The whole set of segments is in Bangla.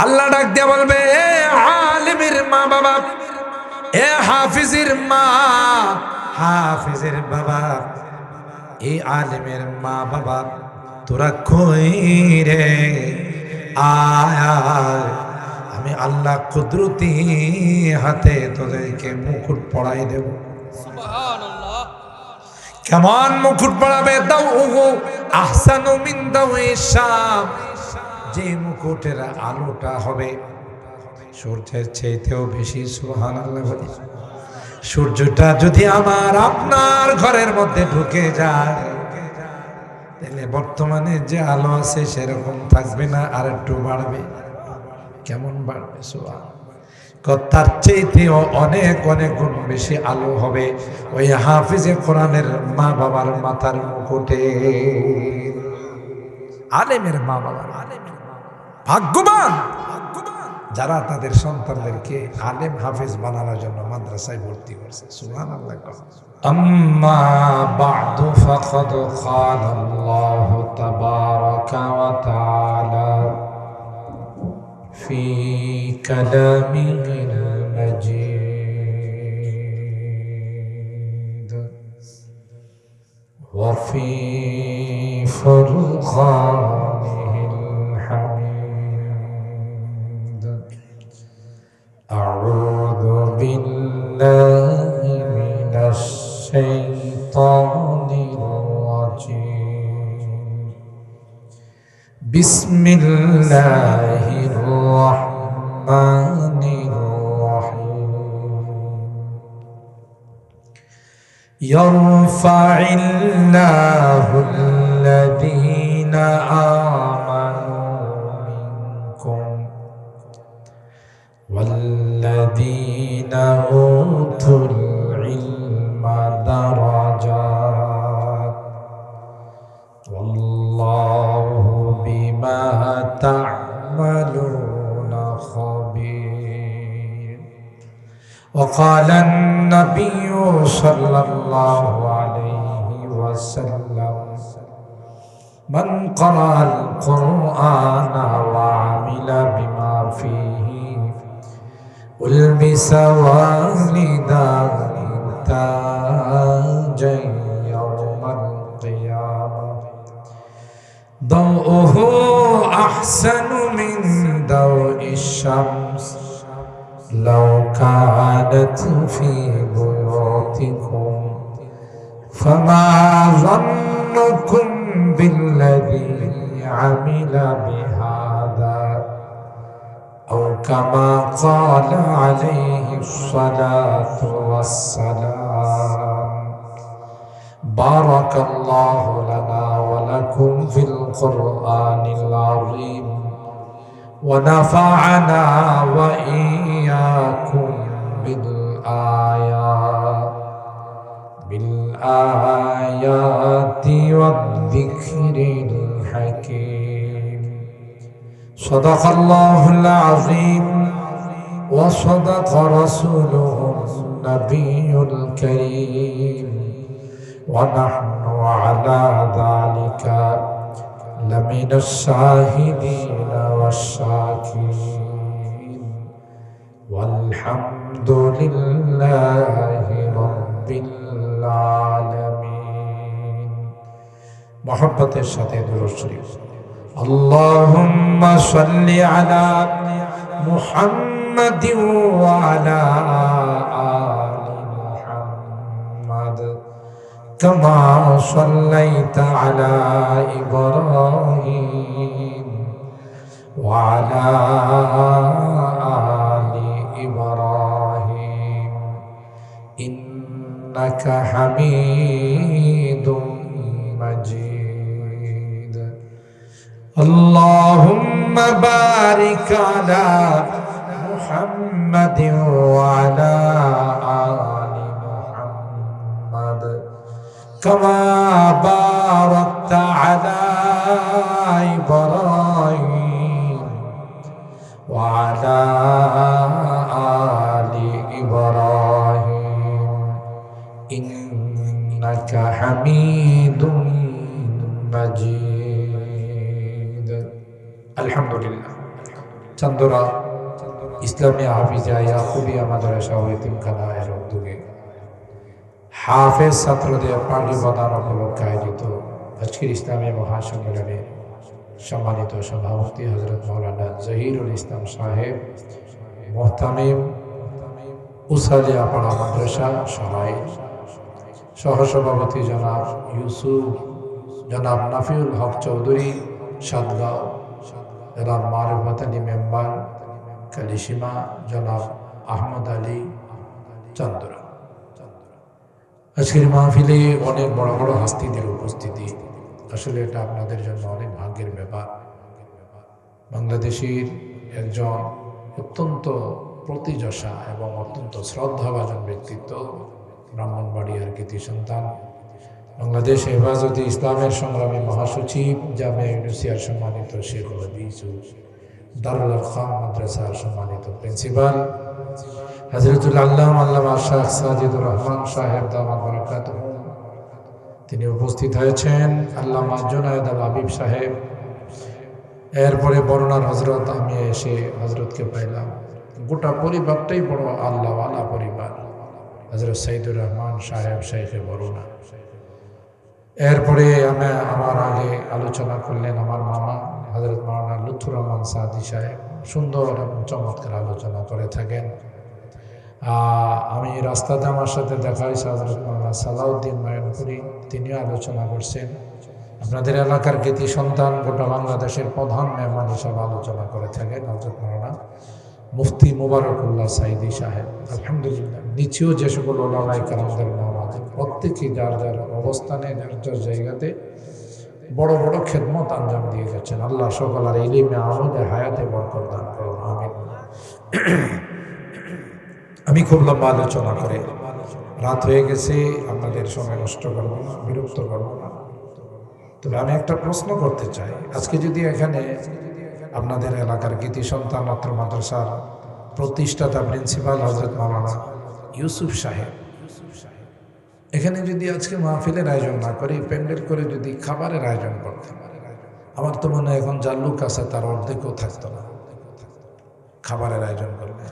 আল্লাহ ডাক দিয়া বলবে, এ আলিমের মা বাবা, এ হাফিজের মা, হাফিজের বাবা, এই আলিমের মা বাবা, তোরা কই রে? আয় আয়, আমি আল্লাহ কুদরতি হাতে তোদেরকে মুকুট পরাই দেব। সুবহানাল্লাহ। কেমন মুকুট পরাবে? দাও আহসানু মিন দাওই শাম, যে মুকুটের আলোটা হবে সূর্যের চাইতেও বেশি। সুবহানাল্লাহ বলি। সূর্যটা যদি আমার আপনার ঘরের মধ্যে ঢুকে যায়, তাহলে বর্তমানে যে আলো আছে সেরকম থাকবে না, আর একটু বাড়বে। কেমন বাড়বে? তার চাইতেও অনেক অনেক গুণ বেশি আলো হবে ওই হাফিজে কোরআনের মা বাবার মাথার মুকুটে। আলেমের মা বাবা ভাগ্যবান যারা তাদের সন্তানদেরকে আলেম হাফিজ বানানোর জন্য মাদ্রাসায় ভর্তি করছে। সুবহানাল্লাহ। আম্মা বা'দু ফাকাদ ক্বালা আল্লাহু তাবারাকা ওয়া তাআলা ফি কালামিহিল মাজিদ ওয়া ফি ফুরখানিহিল হামিদ। আউযু বিল্লাহি মিনাশ শাইতানির রাজীম। বিসমিল্লাহির রাহমানির রাহিম। ইয়ারফা'িল্লাহুল্লাযীনা আমানু মিনকুম ওয়াল্লাযীনা উতুল ইলমা দারাজাত ওয়াল্লাহু বিমা তা'মালুনা খাবীর। وقال النبي صلى الله عليه وسلم من قرأ القرآن وعمل بما فيه ألبس والداه تاجا يوم القيامة ضوءه أحسن من ضوء الشمس لو كانت في بيوتكم فما ظنكم بالذي عمل بهذا أو كما قال عليه الصلاة والسلام. بارك الله لنا ولكم في القرآن العظيم ونفعنا وإياكم بالآيات والذكر الحكيم. صدق الله العظيم وصدق رسوله النبي الكريم ونحن على ذلك لمن الشاهدين والشاكرين والحمد لله رب العالمين. محبت الشتى درود شريف. اللهم صل على محمد وعلى آل محمد كما صليت على إبراهيم وعلى آل إبراهيم إنك حميد مجيد. اللهم بارك على محمد وعلى آل محمد كما باركت على إبراهيم وعلى آل إبراهيم إنك حميد مجيد. الحمد لله. চান্দরা ইসলামী হাফিজা ইয়াকুবিয়া মাদ্রাসা ও এতিমখানা এর উদ্যোগে হাফেজ ছাত্রদের পাগড়ি প্রদান উপলক্ষে আয়োজিত আজকের ইসলামী মহাসম্মেলনে সম্মানিত সভাপতি হজরত মৌলানা জহিরুল ইসলাম সাহেব মোহতামিম উসালিয়া পাড়া মাদ্রাসা সরাই, সহসভাপতি জনাব ইউসুফ, জনাব নাফিউল হক চৌধুরী সাতগাঁও, জনাব মারুফাত আলী মেম্বার কালিসীমা, জনাব আহমদ আলী চান্দরা। আজকের মাহফিলে অনেক বড় বড় হাস্তিদের উপস্থিতি, আসলে এটা আপনাদের জন্য অনেক ভাগ্যের ব্যাপার। বাংলাদেশের একজন অত্যন্ত প্রতিযশা এবং অত্যন্ত শ্রদ্ধাভাজন ব্যক্তিত্ব, ব্রাহ্মণবাড়িয়ার কৃতি সন্তান, বাংলাদেশ হেফাজতে ইসলামের সংগ্রামী মহাসচিব, জামিয়া ইউনুসিয়ার সম্মানিত শেখুল হাদিস ও দারুল আরকাম মাদ্রাসার সম্মানিত প্রিন্সিপাল হযরতুল আল্লামা শাহ সাজিদুর রহমান সাহেব দামাত বারাকাতুহু, তিনি উপস্থিত হয়েছেন। আল্লামা জুনায়েদ আল হাবিব সাহেব, এরপরে বরুণার হজরত, আমি এসে হজরতকে পাইলাম। গোটা পরিবারটাই বড় আল্লাহওয়ালা পরিবার। হজরত সাইদুর রহমান সাহেব শেখে বরুণা। এরপরে আমার আগে আলোচনা করলেন আমার মামা হজরত মাওলানা লুৎফুর রহমান সাদি সাহেব, সুন্দর এবং চমৎকার আলোচনা করে থাকেন। আমি রাস্তাতে আমার সাথে দেখা হয়েছে হজরত মাওলানা সালাউদ্দিন নয়নপুরী, তিনিও আলোচনা করছেন। আপনাদের এলাকার কৃতি সন্তান, গোটা বাংলাদেশের প্রধান মেহমান হিসাবে আলোচনা করে থাকেন হজরত মাওলানা মুফতি মুবারকুল্লাহ সাইদি সাহেব। আলহামদুলিল্লাহ, নিচেও যে সকল ওলামায়ে কেরামদের নাম আছে, প্রত্যেকেই যার যার অবস্থানে যার যার জায়গাতে বড় বড় খেদমত আঞ্জাম দিয়ে যাচ্ছেন। আল্লাহ সকলের ইলমে আমলে হায়াতে বরকত দান করুন, আমিন। আমি খুব লম্বা আলোচনা করে, রাত হয়ে গেছে, আপনাদের সময় নষ্ট করবো না, বিরক্ত করবো না। তবে আমি একটা প্রশ্ন করতে চাই, আজকে যদি এখানে আপনাদের এলাকার কৃতি সন্তান, অত্র মাদ্রাসার প্রতিষ্ঠাতা প্রিন্সিপাল হজরত মাওলানা ইউসুফ সাহেব এখানে যদি আজকে মাহফিলের আয়োজন না করে, প্যান্ডেল করে যদি খাবারের আয়োজন করতে, আমার তো মনে হয় এখন যার লোক আছে তার অর্ধেকও থাকতো না খাবারের আয়োজন করলে।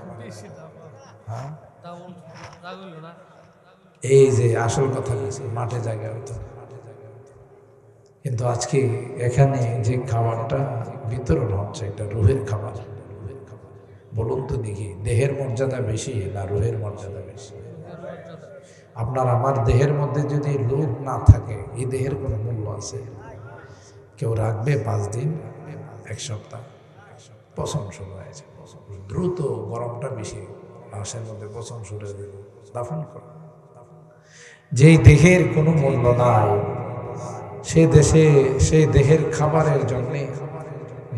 হ্যাঁ, এই যে আসল কথা মাঠে জায়গা হতো। কিন্তু আজকে এখানে যে খাবারটা বিতরণ হচ্ছে, এটা রুহের খাবার। বলুন তো দেখি, দেহের মর্যাদা বেশি না রুহের মর্যাদা বেশি? আপনার আমার দেহের মধ্যে যদি রূহ না থাকে, এই দেহের কোনো মূল্য আছে? কেউ রাখবে 5 দিন, 1 সপ্তাহ, পচন শুরু হয়েছে, দ্রুত গরমটা বেশি, লাশের মধ্যে পচন শুরু হয়ে দেবে, দাফন করা। যেই দেহের কোনো মূল্য নাই, সেই দেহের খাবারের জন্যে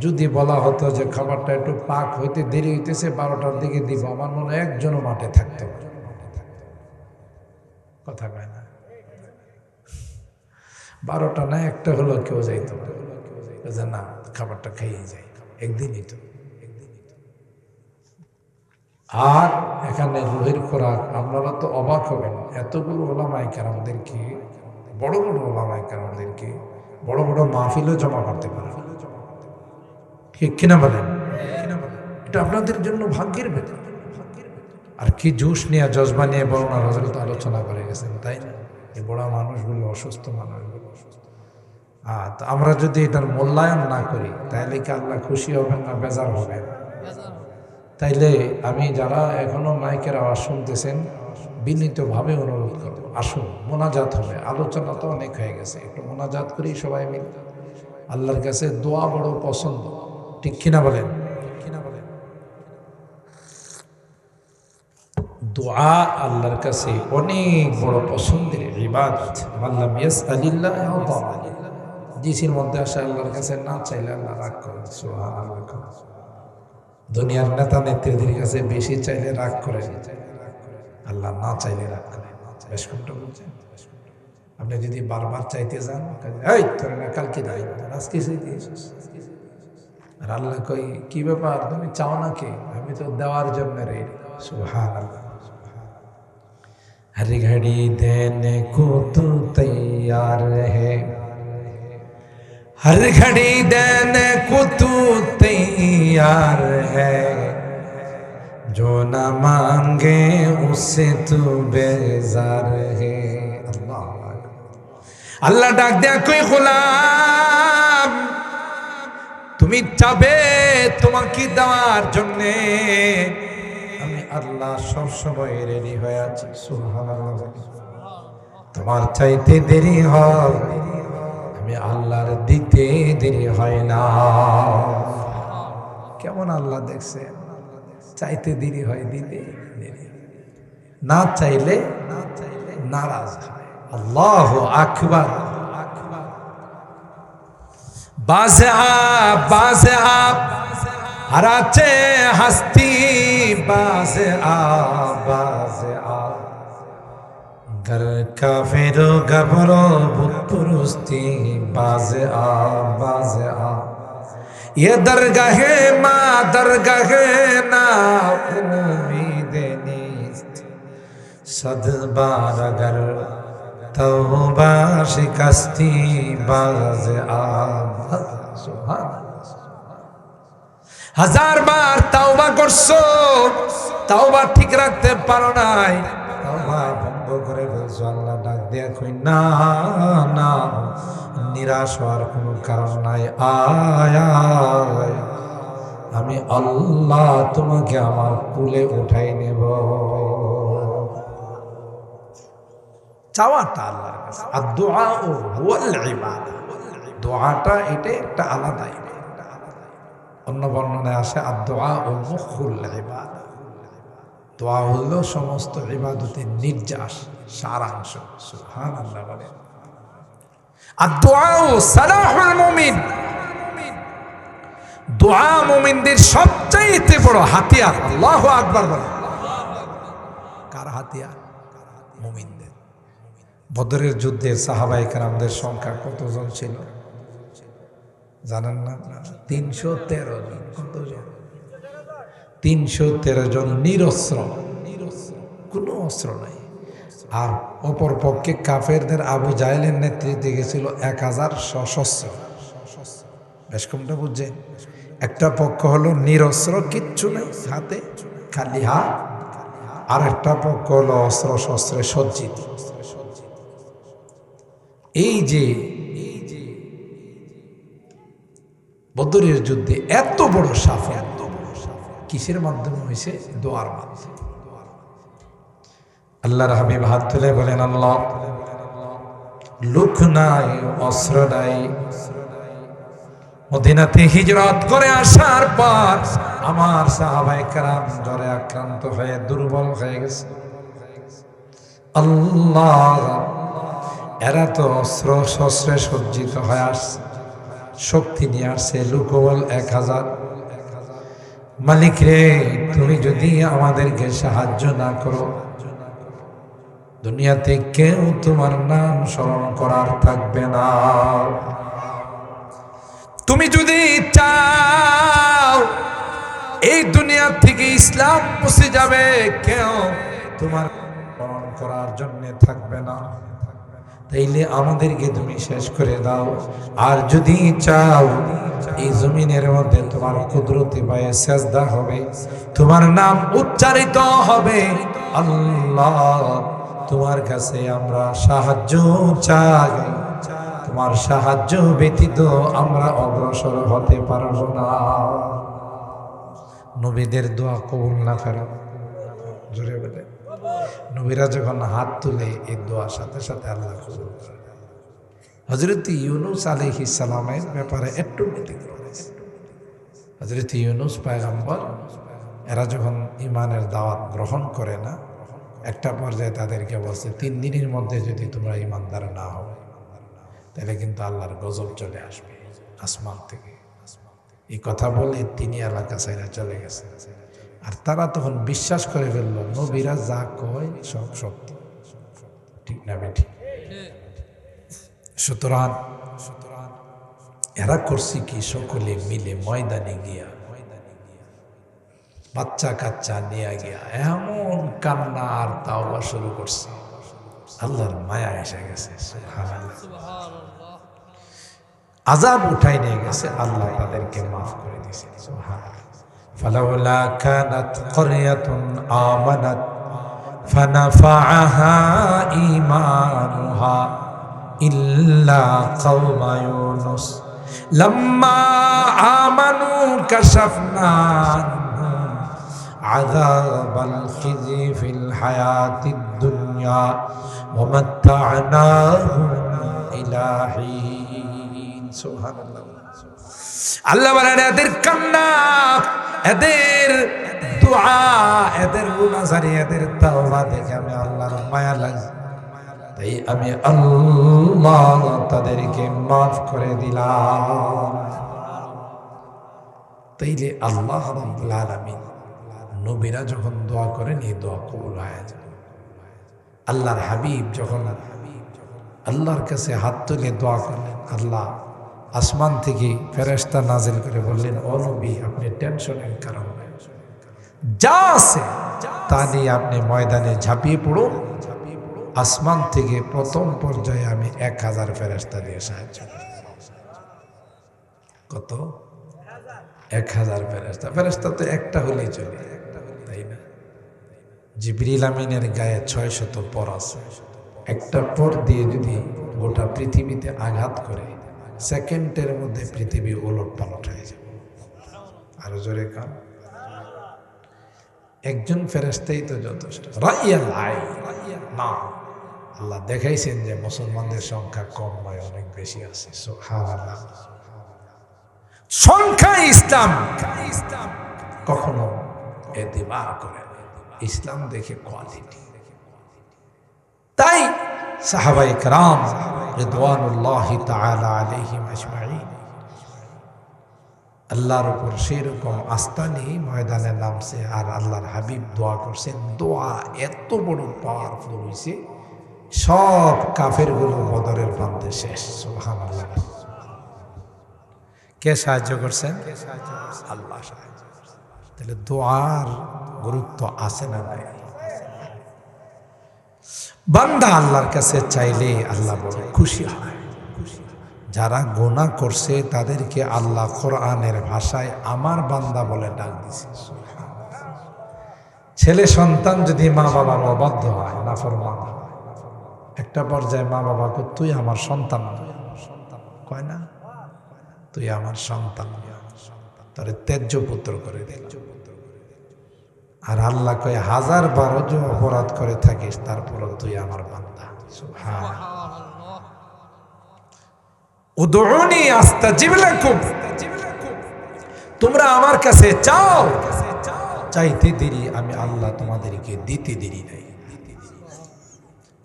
যদি বলা হতো যে খাবারটা একটু পাক হইতে দেরি হইতেছে, 12টার দিকে দিব, আমার মনে হয় একজনও মাঠে থাকতো। কথা কয় না, 12টা না, একটা হলো কেউ যাইতো না, খাবারটা খাইয়ে যায়, একদিনই তো। আর এখানে রুহের খোরাক, আপনারা তো অবাক হবেন, এতগুলো ওলামায়ে কেরামদেরকে, বড় বড় ওলামায়ে কেরামদেরকে বড় বড় মাহফিলও জমা করতে পারে, ঠিক কিনা বলেন? এটা আপনাদের জন্য ভাগ্যের ব্যাপার। আর কি জোশ নিয়ে, জজবা নিয়ে বরুণার হযরত আলোচনা করে গেছেন, তাই না? এই বড় মানুষগুলো, অসুস্থ মানুষগুলো। তো আমরা যদি এটার মূল্যায়ন না করি, তাহলে কি আল্লাহ খুশি হবেন না বেজার হবেন? তাইলে আমি যারা এখনো মাইকের আওয়াজ শুনতেছেন, বিনীতভাবে অনুরোধ করব, আসুন, মোনাজাত হবে। আলোচনা তো অনেক হয়ে গেছে, একটু মোনাজাত করি সবাই মিলে। আল্লাহর কাছে দোয়া বড় পছন্দ, ঠিক কিনা বলেন? দোয়া আল্লাহর কাছে অনেক বড় পছন্দের ইবাদত। মাল্লাম ইয়াসআলিল্লাহ ইয়াতা, জিসির মধ্যে আসে আল্লাহর কাছে না চাইলে আল্লাহ রাগ করেন। সুবহানাল্লাহ। দুনিয়ার নেতা নেত্রীদের কাছে বেশি চাইলে রাগ করে, আল্লাহ না চাইলে রাগ করে। বেশ কোনটা বলছেন? আপনি যদি বারবার চাইতে যান, এই তোর না কালকে দাঁড়ি আজকে দিয়েছিস, আর আল্লাহ কই কি ব্যাপার, তুমি চাও না কে? আমি তো দেওয়ার জন্য রেডি। সুবহানাল্লাহ। हर घड़ी देने को तू तैयार है, हर घड़ी देने को तू तैयार यार है जो न मांगे उससे तू बेजार है अल्लाह अल्लाह डाक दिया कोई गुलाम তুমি চাবে তোমাকে দেওয়ার জন্য আমি আল্লাহ সব সময় রেডি হয়ে আছি সুবহানাল্লাহ তোমার চাইতে দেরি হয় আমি আল্লাহর দিতে দেরি হয় না কেমন আল্লাহ দেখছে চাইতে দেরি হয় দিতে দেরি না চাইলে নারাজ হয় আল্লাহু আকবার बाज़ आप हराचे हस्ती बाज़ आप घर का फेरो गबरो बुतपुरुस्ती बाज़ आप ये दरगाहे माँ दरगाहे ना उम्मीद नीस्त सद बार अगर तौबा शिकस्ती बाज़ आप হাজার বার তাওবা করছো তাওবা ঠিক রাখতে পারো নাই তাওবা ভঙ্গ করে ফেলছো আল্লাহ ডাক দিয়া কই না না নিরাশ হওয়ার কোনো কারণ নাই আয় আয় আমি আল্লাহ তোমাকে আমার কুলে উঠাই নেব চাওয়াটা আল্লাহর কাছে আর দুআ হুয়াল ইবাদা দোয়াটা এটা একটা আলাদা অন্য বর্ণনায় আসে আর দোয়া ও মুখুল ইবাদা দোয়া হলো সমস্ত ইবাদতের নির্যাস সারাংশ সুবহানাল্লাহ বলেন আর দোয়া ও সালাহুল মুমিন দোয়া মুমিনদের সবচেয়ে বড় হাতিয়ার আল্লাহু আকবার বলেন কার হাতিয়ার মুমিনদের বদরের যুদ্ধে সাহাবায়ে কেরামদের সংখ্যা কতজন ছিল জানেন না 313 জন কতজন 313 জন নিরস্ত্র কোনো অস্ত্র নাই আর অপর পক্ষে কাফেরদের আবু জাহেলের নেতৃত্বে গেছিল 1000 সশস্ত্র বেশ কমটা বুঝছেন একটা পক্ষ হলো নিরস্ত্র কিচ্ছু নেই হাতে খালি হাত আর একটা পক্ষ হলো অস্ত্র শস্ত্রে সজ্জিত এই যে বদরের যুদ্ধে এত বড় সাফল্য কিসের মাধ্যমে হয়েছে দোয়ার মাধ্যমে আল্লাহর হাবিব হাত তুলে বলেন আল্লাহ লোক নাই অস্ত্র নাই মদিনাতে হিজরত করে আসার পর আমার সাহাবায়ে কেরাম জ্বরে আক্রান্ত হয়ে দুর্বল হয়ে গেছে আল্লাহ এরা তো অস্ত্র শস্ত্রে সজ্জিত হয়ে আসছে শক্তি নিয়ে আসছে লুকবল 1000 মালিক রে তুমি যদি আমাদেরকে সাহায্য না করো দুনিয়াতে কেউ তোমার নাম স্মরণ করার থাকবে না তুমি যদি চাও এই দুনিয়া থেকে ইসলাম মুছে যাবে কেউ তোমার স্মরণ করার জন্য থাকবে না তাইলে আমাদেরকে তুমি শেষ করে দাও আর যদি চাও এই জমিনের মধ্যে তোমার কুদরতি পায়ে সেজদা হবে তোমার নাম উচ্চারিত হবে আল্লাহ তোমার কাছে আমরা সাহায্য চাই তোমার সাহায্য ব্যতীত আমরা অগ্রসর হতে পারবো না নবীদের দোয়া কবুল না করে জোরে বলে নবীরা যখন হাত তুলে এই দোয়ার সাথে সাথে আল্লাহ কবুল করে হযরত ইউনূস আলাইহিস সালামের ব্যাপারে একটু ব্যতিক্রম আছে হযরত ইউনূস পয়গম্বর এরা যখন ঈমানের দাওয়াত গ্রহণ করে না একটা পর্যায়ে তাদেরকে বলছে 3 দিনের মধ্যে যদি তোমরা ঈমানদার না হও তাহলে কিন্তু আল্লাহর গজব চলে আসবে আসমান থেকে এই কথা বলে তিনি এলাকা ছেড়ে চলে গেছে আর তারা তখন বিশ্বাস করে ফেললো নবীরা যা কয় সব সত্য ঠিক না বেঠিক সুতরাং এরা করছি কি সকলে মিলে ময়দানে গিয়া বাচ্চা কাচ্চা নিয়ে গিয়া এমন কান্না আর তাওবা শুরু করছে আল্লাহর মায়া এসে গেছে সুবহানাল্লাহ আযাব উঠাই নিয়ে গেছে, আল্লাহ তাদেরকে মাফ করে দিয়েছেন। সুবহানাল্লাহ। ফালাউলা কানাত ক্বরিয়াতুন আমানাত ফানাফাআহা ঈমানুহা ইল্লা কওমা ইউনুস লাম্মা আমানু কাশাফনা আনহুম আযাবাল খিজি ফিল হায়াতিদ দুনিয়া ওয়া মাত্তা'নাহুম ইলা হিন। সুবহানাল্লাহ। আল্লাহ বলেন এদের কান্না, এদের দোয়া, এদের গুনাহগারি, এদের তাওবা দেখে আমি আল্লাহর মায়া লাগে, তাই আমি আল্লাহ তাদেরকে মাফ করে দিলাম। তাইলে আল্লাহ রাব্বুল আলামিন নবীরা যখন দোয়া করেন এই দোয়া কবুল হয়ে যায়। আল্লাহর হাবিব যখন আল্লাহর কাছে হাত তুলে দোয়া করলেন, আল্লাহ আসমান থেকে ফেরেশতা নাজিল করে বললেন, ও নবী আপনি টেনশনের কারণ নাই, যা আছে তা নিয়ে আপনি ময়দানে ঝাঁপিয়ে পড়ুন, আসমান থেকে প্রথম পর্যায়ে আমি 1000 ফেরেশতা দিয়ে সাহায্য করব। কত? 1000 ফেরেশতা। ফেরেশতা তো একটা হলেই চলে, তাই না? জিবরিল আমিনের গায়ে 600 পর আছে, একটা পর দিয়ে যদি গোটা পৃথিবীতে আঘাত করে সেকেন্ডের মধ্যে পৃথিবী ওলট পালট হয়ে যাবে। আরো জোরে কান। একজন ফেরেশতাই তো যথেষ্ট। রাইয়াল আই না, আল্লাহ দেখাইছেন যে মুসলমানদের সংখ্যা কম নয়, অনেক বেশি আছে। সুবহানাল্লাহ। সংখ্যা ইসলাম কখনো এতেবার করে না, ইসলাম দেখে কোয়ালিটি। তাই সাহাবায়ে কেরাম রিদওয়ানুল্লাহি তাআলা আলাইহিম আজমাইন আল্লাহর উপর সেরকম আস্থা নিয়ে ময়দানে নামছে, আর আল্লাহর হাবিব দোয়া করছেন। দোয়া এত বড় পাওয়ারফুল হয়েছে, সব কাফেরগুলো বদরের প্রান্তে শেষ। সুবহানাল্লাহ। কে সাহায্য করছেন? আল্লাহ সাহায্য করছেন। তাহলে দোয়ার গুরুত্ব আছে না নাই? বান্দা আল্লাহর কাছে চাইলে আল্লাহ বড় খুশি হয়। যারা গুনাহ করছে তাদেরকে আল্লাহ কোরআনের ভাষায় আমার বান্দা বলে ডাক দিছে। ছেলে সন্তান যদি মা বাবার অবাধ্য হয়, নাফরমান হয়, একটা পর্যায়ে মা বাবাকে তুই আমার সন্তান কয় না, তুই আমার সন্তান, তারে ত্যায্য পুত্র করে দিল। আর আল্লাহ কয় 1000 যে অপরাধ করে থাকিস তারপরও তুই আমার বান্দা। সুবহানাল্লাহ। উদউনি আস্তাজিব লাকুম, তোমরা আমার কাছে চাও, চাইতে দেরি আমি আল্লাহ তোমাদেরকে দিতে দেরি নাই,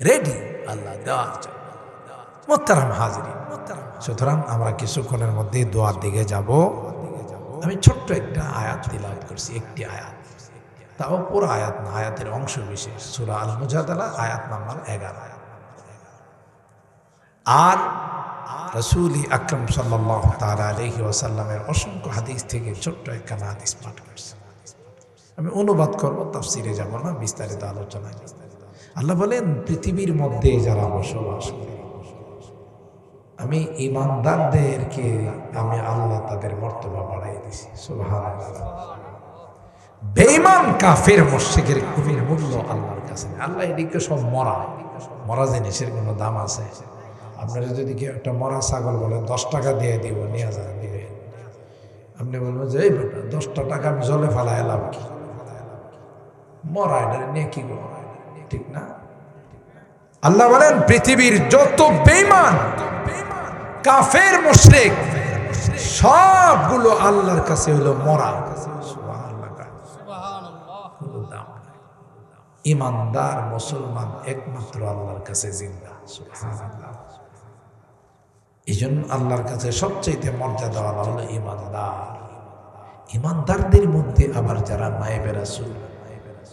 রেডি আল্লাহ দেওয়ার জন্য। মুহতারাম হাজিরিন, সুতরাং আমরা কিছুক্ষণের মধ্যে দোয়ার দিকে যাব। আমি ছোট্ট একটা আয়াত তিলাওয়াত করছি, একটি আয়াত, তাও পুরো আয়াত না, আয়াতের অংশ বিশেষ। সূরা আল মুজাদালা আয়াত নাম্বার 11। আর রাসূল আকরাম সাল্লাল্লাহু তাআলা আলাইহি ওয়াসাল্লামের অসংখ্য হাদিস থেকে ছোট্ট একটা হাদিস পাঠ করছি। আমি অনুবাদ করব, তাফসিরে যাব না, বিস্তারিত আলোচনায়। আল্লাহ বলেন, পৃথিবীর মধ্যে যারা বসবাস করে আমি ঈমানদারদেরকে আমি আল্লাহ তাদের মর্তবা বাড়াই দিছি। সুবহানাল্লাহ। বেঈমান কাফের মুশরিকের কুফির মূল্য আল্লাহর কাছে। আল্লাহ এদিকে সব মরা জিনিসের কোনো দাম আছে? আপনারা যদি কেউ একটা মরা ছাগল বলে 10 টাকা দিয়ে দিব, নিয়ে যান, দিবে, আপনি বলবেন যে এই বেটা 10টা টাকা আমি জলে ফেলা এলাম কি? মরা এটা নিয়ে কি করবো? ঠিক না? আল্লাহ বলেন পৃথিবীর যত বেঈমান কাফের মুশরিক সবগুলো আল্লাহর কাছে হলো মরা। ইমানদার মুসলমান একমাত্র আল্লাহর কাছে জিন্দা। সুবহানাল্লাহ। এই জন্য আল্লাহর কাছে সবচেয়ে মর্যাদা হলো ইমানদার। ইমানদারদের মধ্যে আবার যারা নায়েবে রাসূল,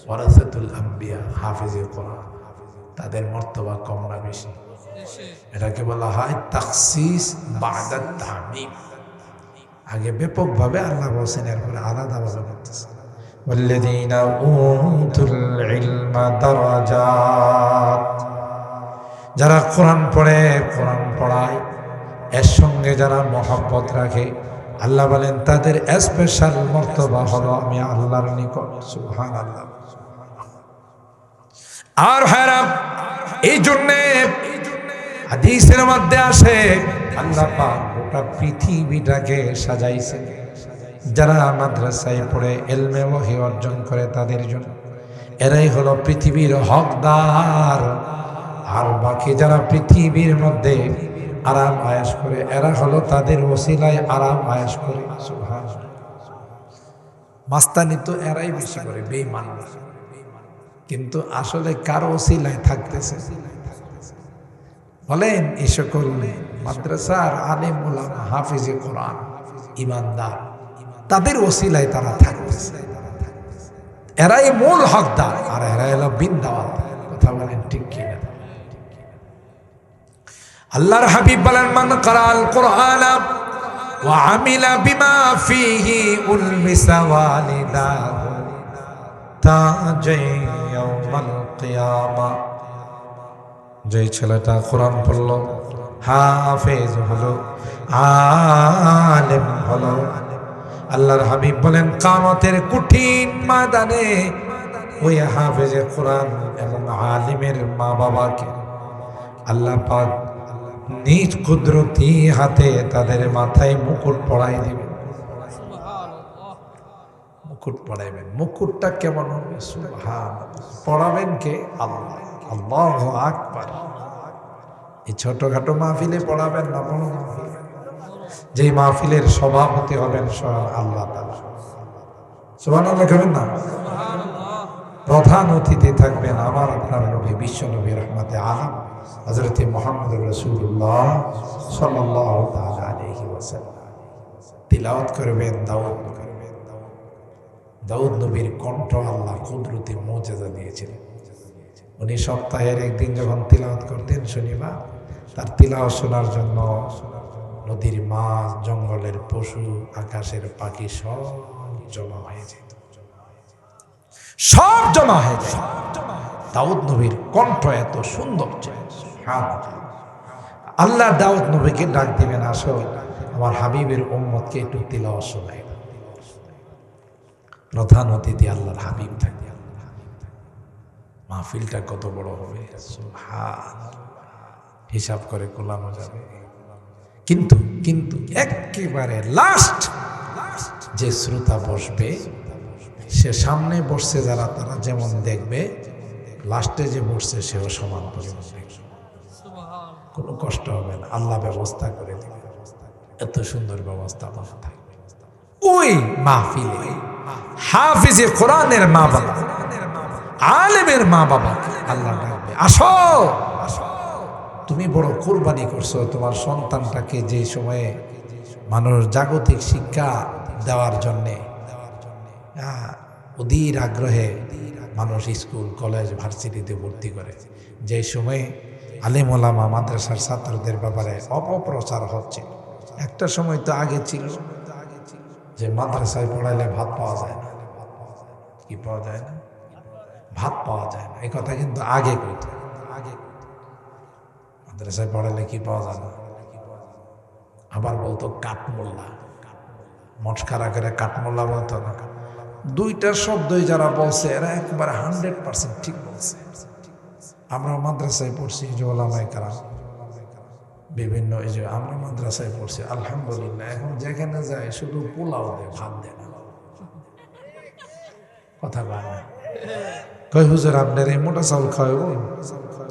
ওয়ারাসাতুল আম্বিয়া, হাফিজে কোরআন, তাদের মর্তবা কম না বেশি? এটাকে বলা হয় তাখসিস বা'দা তা'মিম। আগে ব্যাপকভাবে আল্লাহ বলেছেন, এরপরে আলাদাভাবে বলতেছেন والذين أوتوا العلم درجات। যারা কোরআন পড়ে, কোরআন পড়ায়, এর সঙ্গে যারা মহব্বত রাখে আল্লাহ বলেন তাদের স্পেশাল মর্তবা হলো আমি আল্লাহর নিকট। সুবহানাল্লাহ। আর হারাম এই জন্যে হাদিসের মধ্যে আসে আল্লাহ পাক গোটা পৃথিবীটাকে সাজাইছে যারা মাদ্রাসায় পড়ে ইলমে ওহী অর্জন করে তাদের জন্য। এরাই হলো পৃথিবীর হকদার। আর বাকি যারা পৃথিবীর মধ্যে আরাম আয়েশ করে এরা হলো তাদের ওসিলায় আরাম আয়েশ করে। সুবহানাল্লাহ। মাস্তানি তো এরাই বেশি করে, বেঈমান। কিন্তু আসলে কার ওসিলায় থাকতেছে বলেন? এই সকল মাদ্রাসার আলেম উলামা, হাফিজে কোরআন, ইমানদার, তাদের ওসিলায় তারা থাকতেছে। এরাই মূল হকদার আর এরা এলো বিন্দাওয়াত। কথা বলেন ঠিক কিনা? আল্লাহর হাবিব বলেন মান ক্বারাআল কুরআনা ওয়া আমিলা বিমা ফীহি উলমিসা ওয়ালিদাহু তাজাই ইয়াউমাল কিয়ামা। যে ছেলেটা কোরআন পড়ল, হাফেজ হলো, আলেম হলো, আল্লাহর হাবিব বলেন কিয়ামতের কঠিন ময়দানে ওই হাফেজে কোরআন এবং আলিমের মা বাবাকে আল্লাহ পাক নিজ কুদরতি হাতে তাদের মাথায় মুকুট পরাই দিবেন। মুকুট পরাইবেন। মুকুটটা কেমন হবে? সুবহানাল্লাহ। পড়াবেন কে? আল্লাহ। আল্লাহু আকবার। এই ছোটখাটো মাহফিলে পড়াবেন না, বড় মাহফিল, যে মাহফিলের সভাপতি হবেন স্বয়ং আল্লাহ তাআলা। সুবহানাল্লাহ করেন না? প্রধান অতিথি থাকবেন আমার আপনার নবী, বিশ্ব নবী রহমতে আলম হযরত মুহাম্মদ রাসূলুল্লাহ সাল্লাল্লাহু তাআলা আলাইহি ওয়াসাল্লাম। তিলাওয়াত করবেন দাউদ নবীর কণ্ঠ আল্লাহ কুদরতি মুজিজা দিয়েছিলেন। উনি সপ্তাহের একদিন যখন তিলাওয়াত করতেন শনিবার, তার তিলাওয়াত শোনার জন্য নদীর মাছ, জঙ্গলের পশু, আকাশের পাখি সব জমা হয়ে যেত, সব জমা হয়ে যায়। দাউদ নবীর কণ্ঠ এত সুন্দর ছিল। আল্লাহ দাউদ নবীকে ডাক দিবেন, আসো আমার হাবিবের উম্মতকে একটু তিলাওয়াত শোনাই। প্রধান অতিথি আল্লাহর হাবিব থাকে। মাহফিলটা কত বড় হবে হিসাব করে কোলানো যাবে। কিন্তু কিন্তু একেবারে লাস্ট যে শ্রোতা বসবে, সে সামনে বসছে যারা তারা যেমন দেখবে, লাস্টে যে বসছে সেও সমান দেখবে। কোনো কষ্ট হবে না, আল্লাহ ব্যবস্থা করে দিবে। এত সুন্দর ব্যবস্থা থাকবে। ওই মাহফিলে হাফিজে কোরআনের মা বাবা, আলেমের মা বাবা আল্লাহ ডাকবে, আসো তুমি বড় কুরবানি করছো তোমার সন্তানটাকে, যে সময়ে মানুষ জাগতিক শিক্ষা দেওয়ার জন্যে অধীর আগ্রহে মানুষ স্কুল, কলেজ, ভার্সিটিতে ভর্তি করে, যে সময়ে আলেম ওলামা মাদ্রাসার ছাত্রদের ব্যাপারে অপপ্রচার হচ্ছে। একটা সময় তো আগে ছিল যে মাদ্রাসায় পড়াইলে ভাত পাওয়া যায় না। কি পাওয়া যায় না? ভাত পাওয়া যায় না। এই কথা কিন্তু আগে কইত। মাদ্রাসায় পড়াইলে কি পাওয়া যায় না? আবার বলতো কাঠমোল্লা, মস্কারা করে কাঠমোল্লা বলতো না। দুইটা শব্দই যারা বলছে এরা একবারে 100% ঠিক বলছে। আমরা মাদ্রাসায় পড়ছি, যে ওলামায়ে কেরাম বিভিন্ন, এই যে আমরা মাদ্রাসায় পড়ছি আলহামদুলিল্লাহ, এখন যেখানে যায় শুধু পোলাও দেয়, ভাত দেয় না। কথা বলে না, কই হুজুর আপনার এই মোটা চাউল খাওয়াবো?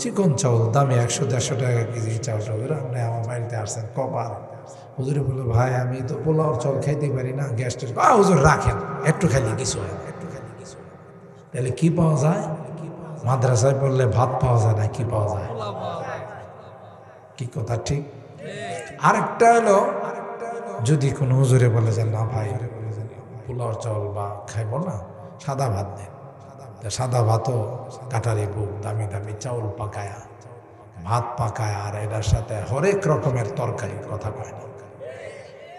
চিকন চাউল দামে 100-150 টাকা কেজি চাউল। আপনি আমার বাড়িতে আসছেন কবার? হুজুরে বললো, ভাই আমি তো পোলাও চাউল খাইতে পারি না, গ্যাস্ট্রিক। হুজুর রাখেন, একটু খাইলে কিছু হয় না। তাহলে কি পাওয়া যায়? মাদ্রাসায় পড়লে ভাত পাওয়া যায় না, কি পাওয়া যায়? কি কথা ঠিক? আরেকটা হলো, যদি কোনো হুজুরে বলে যে না ভাই পোলাও চাউল বা খাইব না, সাদা ভাত দেন। সাদা ভাতও কাটারি বুক, দামি দামি চাউল পাকায়া, ভাত পাকায়, আর এটার সাথে হরেক রকমের তরকারি, কথা কয় না।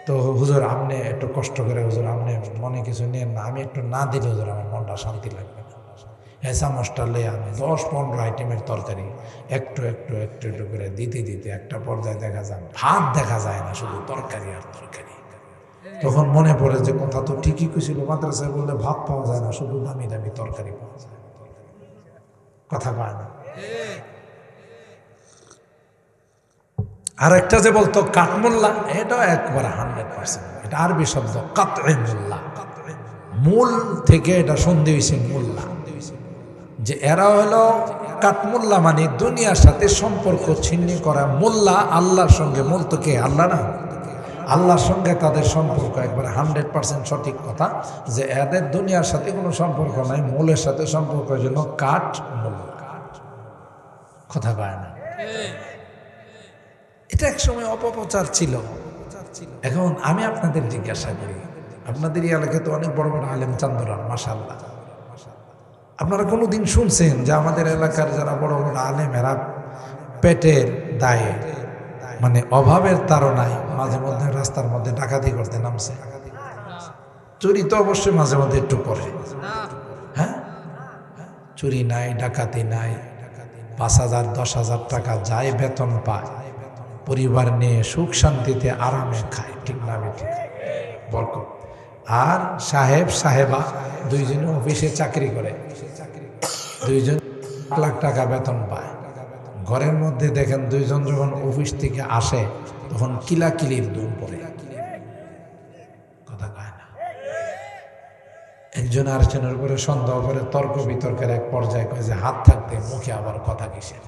তো হুজুর আপনি একটু কষ্ট করে, হুজুর আপনি মনে কিছু নেন না, আমি একটু না দিলে হুজুর আমার মনটা শান্তি লাগবে না। এসা মশটালে আমি 10-15 আইটেমের তরকারি একটু একটু একটু একটু করে দিতে দিতে একটা পর্যায়ে দেখা যায় ভাত দেখা যায় না, শুধু তরকারি আর তরকারি। তখন মনে পড়ে যে কথা তো ঠিকই কইছিল, মাদ্রাসায় বললে ভাত পাওয়া যায় না, শুধু দামি দামি তরকারি পাওয়া যায়, কথা পায় না। আর একটা যে বলতো কাঠমোল্লা, এটাও একবারে 100%, এটা আরবি শব্দ কাতঈ মোল্লা, মূল থেকে এটা সন্ধি হয়েছে মোল্লা, যে এরা হলো কাঠমোল্লা, মানে দুনিয়ার সাথে সম্পর্ক ছিন্ন করা। মোল্লা আল্লাহর সঙ্গে, মূল তো কে? আল্লাহ না? আল্লাহর সঙ্গে তাদের সম্পর্ক একবারে 100% সঠিক কথা, যে এদের দুনিয়ার সাথে কোনো সম্পর্ক নাই, মূলের সাথে সম্পর্ক জন্য কাঠ মোল্লা, কথা পায় না। এটা এক সময় অপপ্রচার ছিল। এখন আমি আপনাদের জিজ্ঞাসা করি, আপনাদের এই এলাকায় তো অনেক বড় বড় আলেম চান্দরান, মাশাআল্লাহ, আপনারা কোনোদিন শুনছেন যে আমাদের এলাকার যারা বড় বড় আলেম এরা পেটের দায়ে, মানে অভাবের তাড়নায় মাঝে মধ্যে রাস্তার মধ্যে ডাকাতি করতে নামছে? চুরি তো অবশ্যই মাঝে মধ্যে একটু করে, হ্যাঁ, চুরি নাই, ডাকাতি নাই, 5,000 10,000 টাকা যায় বেতন পায়, পরিবার নিয়ে সুখ শান্তিতে আরামে খায়, ঠিক না বেঠিক? বরকত। আর সাহেব সাহেবা দুইজনে অফিসে চাকরি করে, দুইজন 1 লাখ টাকা বেতন পায়। ঘরের মধ্যে দেখেন দুইজন যখন অফিস থেকে আসে তখন কিলাকিলির দূর পড়ে, কথা কয় না। একজন আরেকজনের উপরে সন্দেহ করে, তর্ক বিতর্কের এক পর্যায়ে কয় যে হাত থাকতে মুখে আবার কথা কিসের,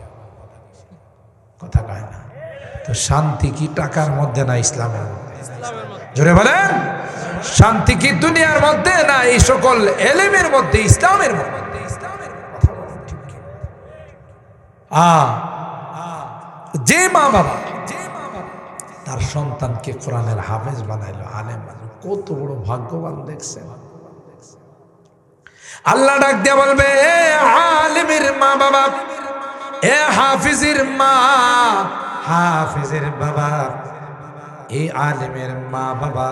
কথা কয় না। তো শান্তি কি টাকার মধ্যে না ইসলামের মধ্যে? জোরে বলেন, শান্তি কি দুনিয়ার মধ্যে না এই সকল এলেমের মধ্যে, ইসলামের মধ্যে? যে মা বাবা তার সন্তানকে কোরআনের হাফেজ বানাইলো, আলেম বানাইলো, কত বড় ভাগ্যবান দেখছেন। আল্লাহ ডাক দিয়া বলবে, এ আলেমের মা বাবা, এ হাফিজের মা, হাফিজের বাবা, এই আলেমের মা বাবা,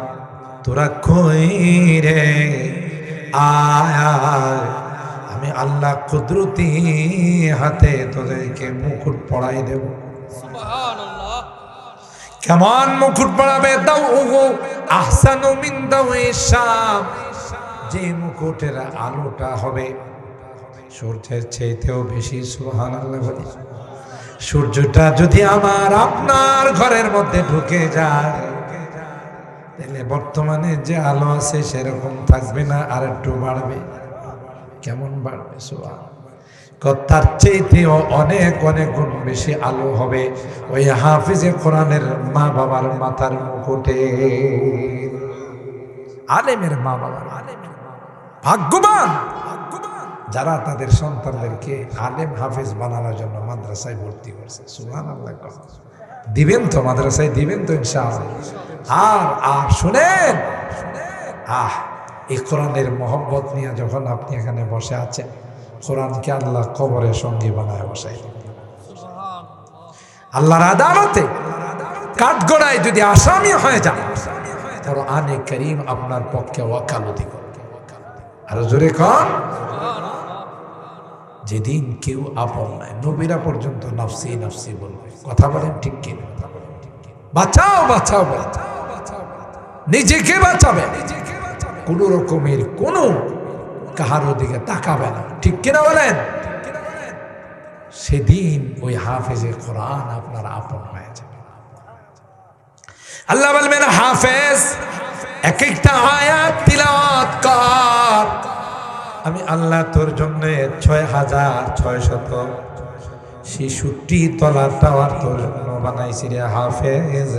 তোরা কই রে? আয় আমি আল্লাহ কুদরতি হাতে তোদেরকে মুকুট পরাই দেব। সুবহানাল্লাহ। কেমন মুকুট পরাবে? দাও আহসানু মিন দাওয়ে শাম, যে মুকুটের আলোটা হবে সূর্যের চাইতেও বেশি। সুবহানাল্লাহ বলি। সূর্যটা যদি আমার আপনার ঘরের মধ্যে ঢুকে যায়, তাহলে বর্তমানে যে আলো আছে সেরকম থাকবে না, আর একটু বাড়বে। কেমন বাড়বে? তার চাইতেও অনেক অনেক গুণ বেশি আলো হবে ওই হাফিজে কোরআনের মা বাবার মাথার মুকুটে। আলেমের মা বাবা ভাগ্যবান যারা তাদের সন্তানদেরকে আলেম হাফিজ বানানোর জন্য মাদ্রাসায় ভর্তি করছে। সুবহানাল্লাহ। দিবেন তো মাদ্রাসায়, দিবেন তো ইনশাআল্লাহ। আর শুনেন, এই কোরআনের মহব্বত নিয়ে যখন আপনি এখানে বসে আছেন, কোরআনকে আল্লাহ কবরের সঙ্গী বানায় বসাই দিবেন। আল্লাহর আদালতে কাঠগড়ায় যদি আসামি হয়ে যান, কোরআনে কারীম আপনার পক্ষে ওয়াকালতি করবে। আর জোরে কন, যেদিন কেউ আপন নাই, নবীরা পর্যন্ত নাফসি নাফসি বলবে। কথা বলেন ঠিক কি? বাঁচাও বাঁচাও বাঁচাও, নিজেকে বাঁচাবে, কোন রকমের কোনো কাহারো দিকে তাকাবে না, ঠিক কিনা বলেন? সেদিন ওই হাফেজে কোরআন আপনার আপন হয়ে যাবে। আল্লাহ বলবেন, হাফেজ এক একটা আয়াত তিলাওয়াত কর, আমি আল্লাহ তোর জন্য 6666 তলা টাওয়ার তোর জন্য বানাইছি রে হাফেজ।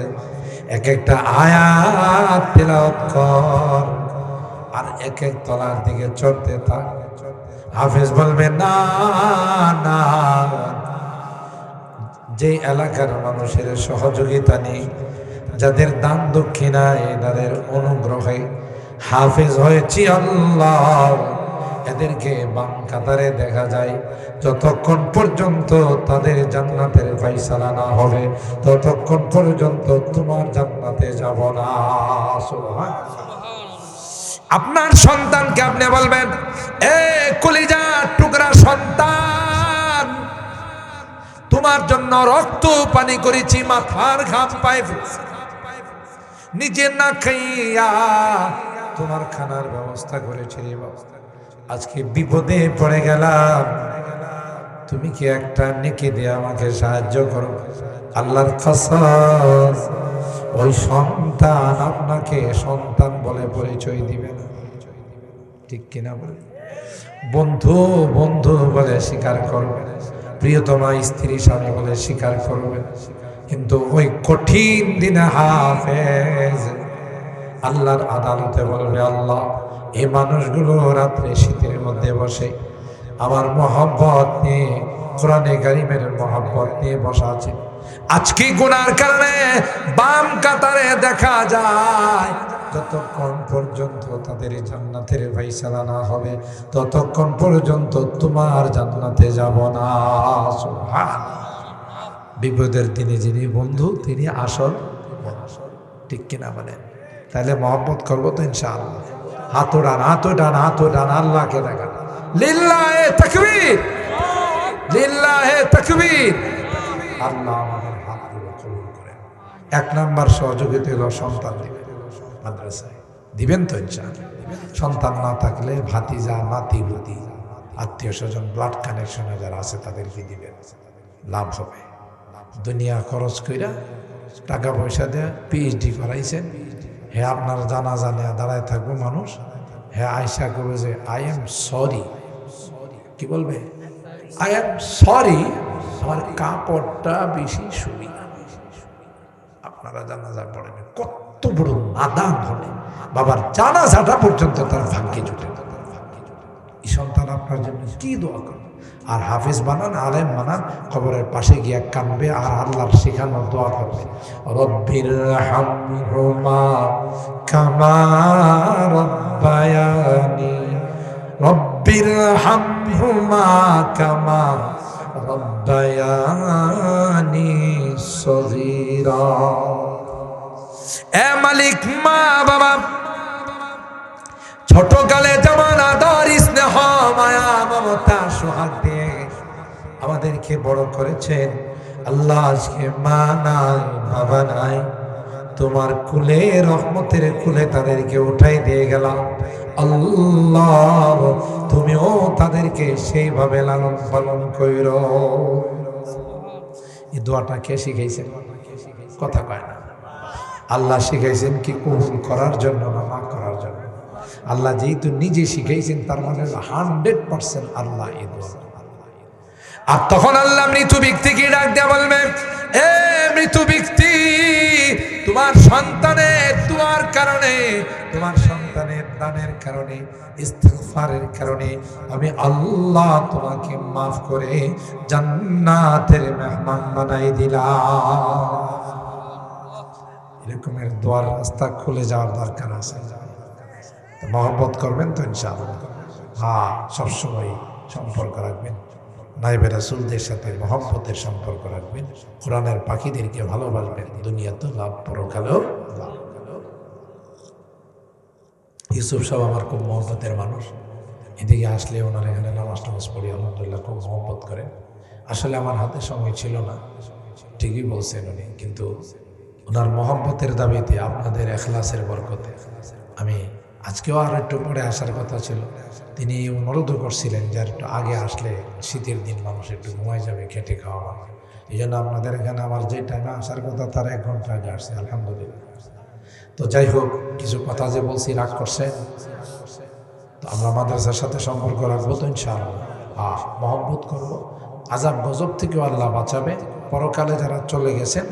এক একটা আয়াত তিলাওয়াত কর আর এক এক তলার দিকে চড়তে থাক। হাফেজ বলবে, না না, যে এলাকার মানুষের সহযোগিতা নেই, যাদের দান দক্ষিণায়, তাদের অনুগ্রহে হাফেজ হয়েছি আল্লাহ, এদেরকে বাম কাতারে দেখা যায়। যতক্ষণ পর্যন্ত তাদের জান্নাতের ফায়সালা না হবে, ততক্ষণ পর্যন্ত তোমার জান্নাতে যাব না। সুবহানাল্লাহ। আপনার সন্তানকে আপনি বলবেন, এ কলিজার টুকরা জন্য রক্ত পানি করেছি, মাথার ঘাম পায়ে ফেলছি, নিজে না খাইয়া তোমার খানার ব্যবস্থা করেছি রে বাবা। আজকে বিপদে পড়ে গেলাম, তুমি কি একটা নেকি দিয়ে আমাকে সাহায্য করো। আল্লাহর কসম, ওই সন্তান আপনাকে সন্তান বলে পরিচয় দিবে না, ঠিক কিনা বলে? বন্ধু বন্ধু বলে স্বীকার করবে, প্রিয়তমা স্ত্রী স্বামী বলে স্বীকার করবে, কিন্তু ওই কঠিন দিনে হাফেজ আল্লাহর আদালতে বলবে, আল্লাহ এই মানুষগুলো রাত্রে শীতের মধ্যে বসে আমার মহব্বত নিয়ে, কোরআনে কারীমের মহব্বত নিয়ে বসা আছে। আজকে গুনার কারণে বাম কাতারে দেখা যায়, যতক্ষণ পর্যন্ত তাদের জান্নাতের ফায়সালা না হবে ততক্ষণ পর্যন্ত তোমার জান্নাতে যাব না। সুবহানাল্লাহ। বিপদের দিনে যিনি বন্ধু তিনি আসল, ঠিক কিনা বলেন? তাহলে মহব্বত করবো তো ইনশাআল্লাহ। হাত উঠান, হাত উঠান, হাত উঠান, আল্লাহকে দেখান। লিল্লাহে তাকবীর, লিল্লাহে তাকবীর। আল্লাহ আমাদের হাতগুলো কবুল করেন। 1 নাম্বার সহযোগিতা হলো সন্তান দিবেন, মাদ্রাসায় দিবেন তো ইনশাআল্লাহ। সন্তান না থাকলে ভাতিজা, নাতি, বুতি, আত্মীয় স্বজন, ব্লাড কানেকশনে যারা আছে তাদেরকে দিবেন, লাভ হবে। দুনিয়া খরচ কইরা টাকা পয়সা দেয়া পিএইচডি করাইছেন, হে আপনার জানা জানে দাঁড়ায় থাকবো মানুষ, হ্যাঁ আয়সা করবে যে আই এম সরি, কি বলবে? আই এম সরি, আমার কাপড়টা বেশি শুনি না। আপনারা জানাজা পড়েন, কত বড় নাদান হলে বাবার জানাজাটা পর্যন্ত তার ভাগ্যে জুটে। এই সন্তান আপনার জন্য কি দোয়া করবে? আর হাফেজ বানান, আলেম বানান, কবরের পাশে গিয়ে কানবে আর আল্লাহর শেখানোর দোয়া করবে, রব্বির হামহুমা কামা রব্বায়ানি, রব্বির হামহুমা কামা রব্বায়ানি সগীরা। এ মালিক, মা বাবা ছোটকালে যেমন আদর, স্নেহ, মায়া, মমতা, সোহাগ দিয়ে আমাদেরকে বড় করেছেন, আল্লাহ আজকে মা নাই, বাবা নাই, তোমার কুলে, রহমতের কুলে তাদেরকে উঠাই দিয়ে গেলাম। আল্লাহ তুমিও তাদেরকে সেইভাবে লালন পালন কইরো। এই দোয়াটা কে শিখাইছেন? কথা কয় না। আল্লাহ শিখাইছেন কি কবুল করার জন্য না না করার জন্য? আল্লাহ যেহেতু নিজে শিখাইছেন তার মানে 100% আল্লাহ এই দোয়া। আর তখন আল্লাহ মৃত ব্যক্তিকে ডাক দেয়া বলবে, এ মৃত ব্যক্তি, তোমার সন্তানের দোয়ার কারণে, তোমার সন্তানের দানের কারণে, ইস্তিগফারের কারণে আমি আল্লাহ তোমাকে মাফ করে জান্নাতের মেহমান বানাই দিলাম। এরকমের দোয়ার রাস্তা খুলে যাওয়ার দরকার আছে। মহব্বত করবেন তো ইনশাআল্লাহ। হ্যাঁ, সবসময় সম্পর্ক রাখবেন, নাইবে রাসূলদের সাথে মহব্বতের সম্পর্ক রাখবেন, কোরআনের পাখিদেরকে ভালোবাসবেন, দুনিয়া তো লাভ, পরকালেও লাভ। ইউসুফ সাহেব আমার খুব মহব্বতের মানুষ, এদিকে আসলে ওনার এখানে নামাজ টামাজ পড়ি, আলহামদুলিল্লাহ খুব মহব্বত করেন। আসলে আমার হাতে সময় ছিল না, ঠিকই বলছেন উনি, কিন্তু ওনার মহব্বতের দাবিতে, আপনাদের এখলাসের বরকতে আমি আজকেও আর একটু পরে আসার কথা ছিল। তিনি অনুরোধ করছিলেন যে একটু আগে আসলে শীতের দিন মানুষ একটু ঘুমাই যাবে, খেটে খাওয়া হবে। এই জন্য আপনাদের এখানে আমার যে টাইমে আসার কথা তার 1 ঘন্টা আগে আসছে, আলহামদুলিল্লাহ। তো যাই হোক, কিছু কথা যে বলছি রাগ করছে, তো আমরা মাদ্রাসার সাথে সম্পর্ক রাখবো তো ইনশাআল্লাহ। মহব্বত করবো, আযাব গজব থেকেও আল্লাহ বাঁচাবে, পরকালে যারা চলে গেছেন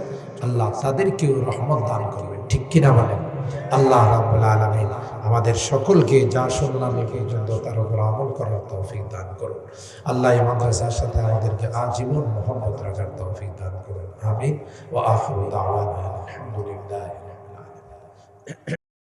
আল্লাহ তাদেরকেও রহমত দান করবেন, ঠিক কিনা বলেন? আল্লাহ রাব্বুল আলামিন আমাদের সকলকে যা শুনলাম এ পর্যন্ত তার উপর আমল করার তৌফিক দান করুন। আল্লাহ এই মাদ্রাসার সাথে আমাদেরকে আজীবন মহব্বত রাখার তৌফিক দান করুন। আমিন। ওয়া আখিরু দাওয়ানা আলহামদুলিল্লাহ।